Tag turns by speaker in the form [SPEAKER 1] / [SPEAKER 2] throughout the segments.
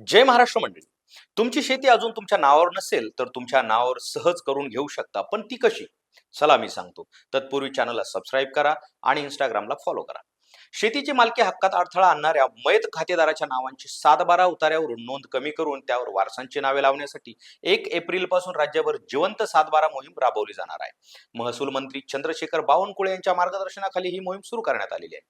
[SPEAKER 1] जय महाराष्ट्र मंडळी. तुमची शेती अजून तुमच्या नावावर नसेल तर तुमच्या नावावर सहज करून घेऊ शकता, पण ती कशी? चला मी सांगतो. तत्पूर्वी चॅनलला सबस्क्राईब करा आणि इंस्टाग्रामला फॉलो करा. शेतीची मालकी हक्कात अडथळा आणणाऱ्या मयत खातेदाराच्या नावांची 7/12 उतार्यावरून नोंद कमी करून त्यावर वारसांची नावे लावण्यासाठी 1 एप्रिल पासून राज्यभर जिवंत 7/12 मोहीम राबवली जाणार आहे. महसूल मंत्री चंद्रशेखर बावनकुळे यांच्या मार्गदर्शनाखाली ही मोहीम सुरू करण्यात आलेली आहे.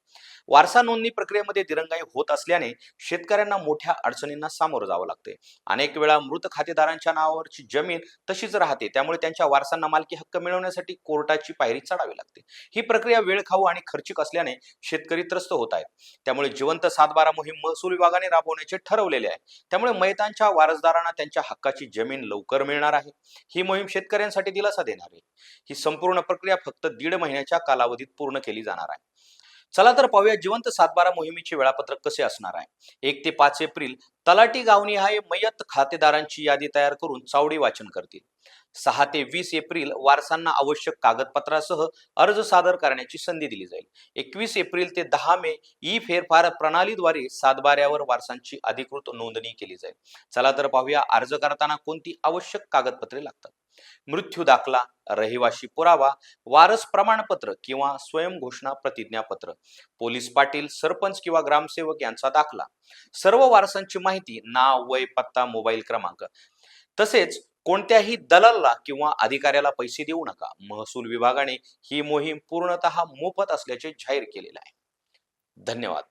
[SPEAKER 1] वारसा नोंदणी प्रक्रियेमध्ये दिरंगाई होत असल्याने शेतकऱ्यांना मोठ्या अडचणींना सामोरं जावं लागते. अनेक वेळा मृत खातेदारांच्या नावावरची जमीन तशीच राहते, त्यामुळे त्यांच्या वारसांना मालकी हक्क मिळवण्यासाठी कोर्टाची पायरी चढावी लागते. ही प्रक्रिया वेळखाऊ आणि खर्चिक असल्याने शेतकरी त्रस्त होत आहेत. त्यामुळे जिवंत 7/12 मोहीम महसूल विभागाने राबवण्याचे ठरवलेले आहे. त्यामुळे मयतांच्या वारसदारांना त्यांच्या हक्काची जमीन लवकर मिळणार आहे. ही मोहीम शेतकऱ्यांसाठी दिलासा देणार आहे. ही संपूर्ण प्रक्रिया फक्त 1.5 महिन्याच्या कालावधीत पूर्ण केली जाणार आहे. चला तर पाहूया जिवंत 7/12 मोहिमेचे वेळापत्रक कसे असणार आहे. 1 ते 5 एप्रिल तलाठी गावनिहाय मयत खातेदारांची यादी तयार करून चावडी वाचन करतील. 6 ते 20 एप्रिल वारसांना आवश्यक कागदपत्रासह अर्ज सादर करण्याची संधी दिली जाईल. 21 एप्रिल ते 10 मे ई फेरफार प्रणालीद्वारे 7/12 वारसांची अधिकृत नोंदणी केली जाईल. चला तर पाहूया अर्ज करताना कोणती आवश्यक कागदपत्रे लागतात. मृत्यू दाखला, रहिवाशी पुरावा, वारस प्रमाणपत्र किंवा स्वयंघोषणा प्रतिज्ञापत्र, पोलीस पाटील, सरपंच किंवा ग्रामसेवक यांचा दाखला, सर्व वारसांची माहिती, नाव, वय, पत्ता, मोबाईल क्रमांक. तसेच कोणत्याही दलालला किंवा अधिकाऱ्याला पैसे देऊ नका. महसूल विभागाने ही मोहीम पूर्णतः मोफत असल्याचे जाहीर केलेले आहे. धन्यवाद.